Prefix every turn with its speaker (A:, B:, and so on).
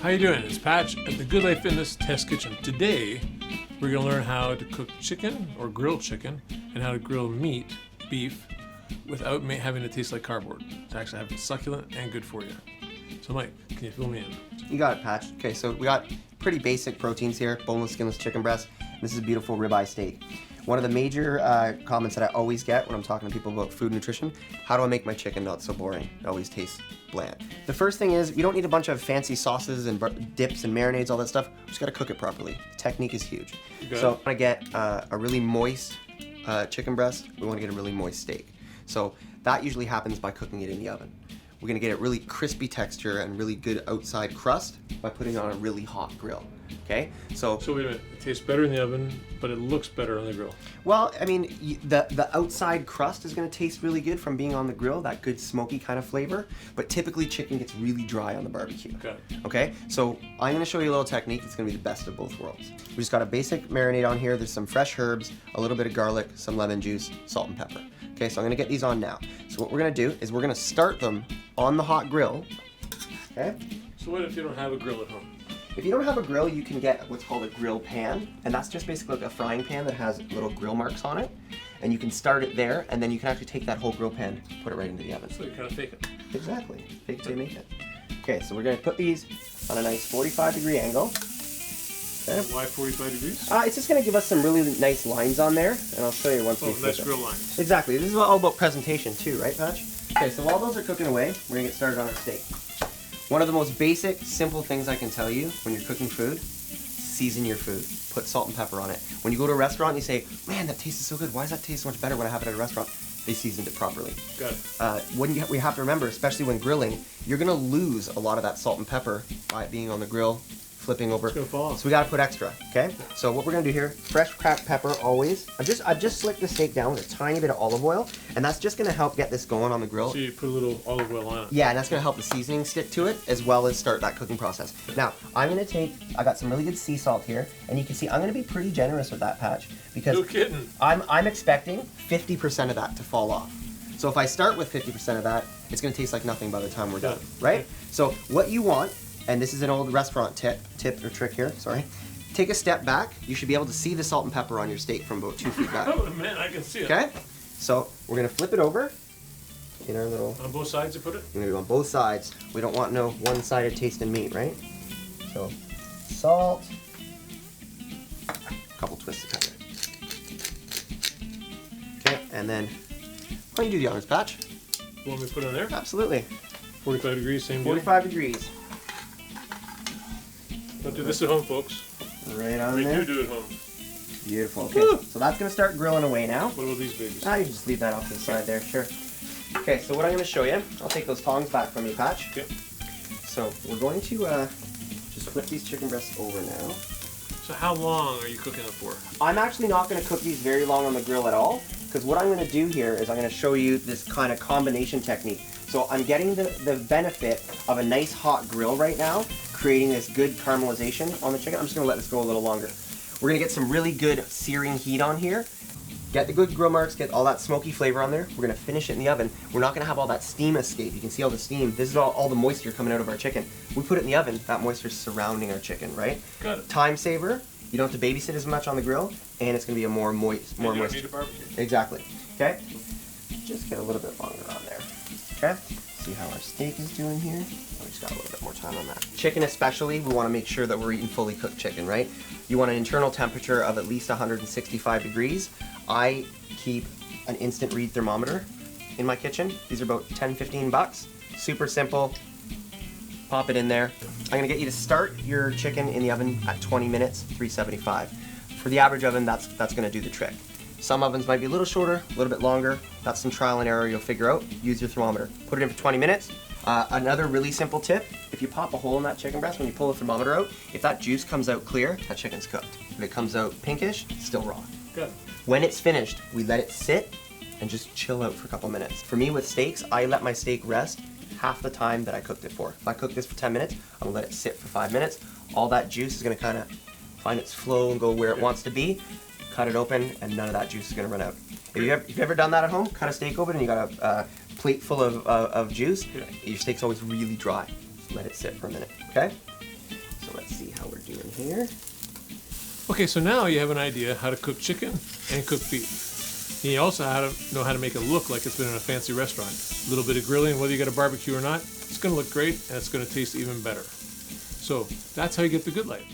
A: How you doing? It's Patch at the GoodLife Fitness Test Kitchen. Today, we're going to learn how to cook chicken or grilled chicken and how to grill meat, beef, without having to taste like cardboard. To actually have it succulent and good for you. So Mike, can you fill me in?
B: You got it, Patch. Okay, so we got pretty basic proteins here. Boneless, skinless chicken breast. This is a beautiful ribeye steak. One of the major comments that I always get when I'm talking to people about food nutrition, how do I make my chicken not so boring? It always tastes bland. The first thing is, you don't need a bunch of fancy sauces and dips and marinades, all that stuff. You just gotta cook it properly. Technique is huge. So I wanna get a really moist chicken breast. We wanna get a really moist steak. So that usually happens by cooking it in the oven. We're gonna get a really crispy texture and really good outside crust by putting it on a really hot grill. Okay, so
A: wait a minute. It tastes better in the oven, but it looks better on the grill.
B: Well, I mean, the outside crust is going to taste really good from being on the grill, that good smoky kind of flavor. But typically, chicken gets really dry on the barbecue. Okay, so I'm going to show you a little technique that's going to be the best of both worlds. We just got a basic marinade on here. There's some fresh herbs, a little bit of garlic, some lemon juice, salt and pepper. Okay, so I'm going to get these on now. So what we're going to do is we're going to start them on the hot grill. Okay.
A: So what if you don't have a grill at home?
B: If you don't have a grill, you can get what's called a grill pan, and that's just basically like a frying pan that has little grill marks on it, and you can start it there, and then you can actually take that whole grill pan, put it right into the oven.
A: So you kind of fake it.
B: Exactly. Fake it till you make it. Okay, so we're going to put these on a nice 45-degree angle. Okay.
A: Why 45 degrees?
B: It's just going to give us some really nice lines on there, and I'll show you once we flip
A: nice
B: it.
A: grill lines.
B: Exactly. This is all about presentation too, right, Patch? Okay, so while those are cooking away, we're going to get started on our steak. One of the most basic, simple things I can tell you when you're cooking food, season your food. Put salt and pepper on it. When you go to a restaurant and you say, man, that tastes so good. Why does that taste so much better when I have it at a restaurant? They seasoned it properly.
A: Got it.
B: We have to remember, especially when grilling, you're going to lose a lot of that salt and pepper by it being on the grill, flipping over.
A: It's going to fall off.
B: So we got to put extra, okay? So what we're going to do here, fresh cracked pepper always. I've just slicked the steak down with a tiny bit of olive oil, and that's just going to help get this going on the grill.
A: So you put a little olive oil on it.
B: Yeah, and that's going to help the seasoning stick to it, as well as start that cooking process. Now, I got some really good sea salt here, and you can see I'm going to be pretty generous with that, Patch, because
A: no kidding.
B: I'm expecting 50% of that to fall off. So if I start with 50% of that, it's going to taste like nothing by the time we're done, right?
A: Okay.
B: So what you want, and this is an old restaurant tip or trick here, sorry. Take a step back. You should be able to see the salt and pepper on your steak from about 2 feet back.
A: Oh man, I can see it.
B: Okay? So we're going to flip it over in our little...
A: On both sides you put it?
B: We're going to do on both sides. We don't want no one-sided tasting meat, right? So salt, a couple twists of pepper. Okay, and then why don't you do the honors, Patch?
A: You want me to put it on there?
B: Absolutely.
A: 45 degrees, same deal?
B: 45 degrees.
A: Don't do this at home, folks.
B: Right on
A: We
B: there.
A: do at home.
B: Beautiful. Okay,
A: Woo!
B: so that's going to start grilling away now.
A: What about these babies?
B: You just leave that off to the side there, sure. Okay, so what I'm going to show you, I'll take those tongs back from you, Patch.
A: Okay.
B: So we're going to just flip these chicken breasts over now.
A: So how long are you cooking it for?
B: I'm actually not going to cook these very long on the grill at all, because what I'm going to do here is I'm going to show you this kind of combination technique. So I'm getting the benefit of a nice hot grill right now, creating this good caramelization on the chicken. I'm just going to let this go a little longer. We're going to get some really good searing heat on here. Get the good grill marks, get all that smoky flavor on there. We're going to finish it in the oven. We're not going to have all that steam escape. You can see all the steam. This is all the moisture coming out of our chicken. We put it in the oven, that moisture's surrounding our chicken, right?
A: Got it.
B: Time saver. You don't have to babysit as much on the grill, and it's going to be a more moist.
A: You don't need a barbecue.
B: Exactly. Okay? Just get a little bit longer on there. Okay? See how our steak is doing here. We just got a little bit more time on that. Chicken especially, we want to make sure that we're eating fully cooked chicken, right? You want an internal temperature of at least 165 degrees. I keep an instant read thermometer in my kitchen. These are about 10-15 bucks. Super simple. Pop it in there. I'm going to get you to start your chicken in the oven at 20 minutes, 375. For the average oven, that's going to do the trick. Some ovens might be a little shorter, a little bit longer. That's some trial and error you'll figure out. Use your thermometer. Put it in for 20 minutes. Another really simple tip, if you pop a hole in that chicken breast when you pull the thermometer out, if that juice comes out clear, that chicken's cooked. If it comes out pinkish, it's still raw.
A: Good.
B: When it's finished, we let it sit and just chill out for a couple minutes. For me with steaks, I let my steak rest half the time that I cooked it for. If I cook this for 10 minutes, I'm gonna let it sit for 5 minutes. All that juice is gonna kind of find its flow and go where it wants to be. Cut it open, and none of that juice is gonna run out. If you've ever done that at home, cut a steak open and you got a plate full of juice, your steak's always really dry. Just let it sit for a minute, okay? So let's see how we're doing here.
A: Okay, so now you have an idea how to cook chicken and cook beef. And you also know how to make it look like it's been in a fancy restaurant. A little bit of grilling, whether you got a barbecue or not, it's going to look great and it's going to taste even better. So that's how you get the good life.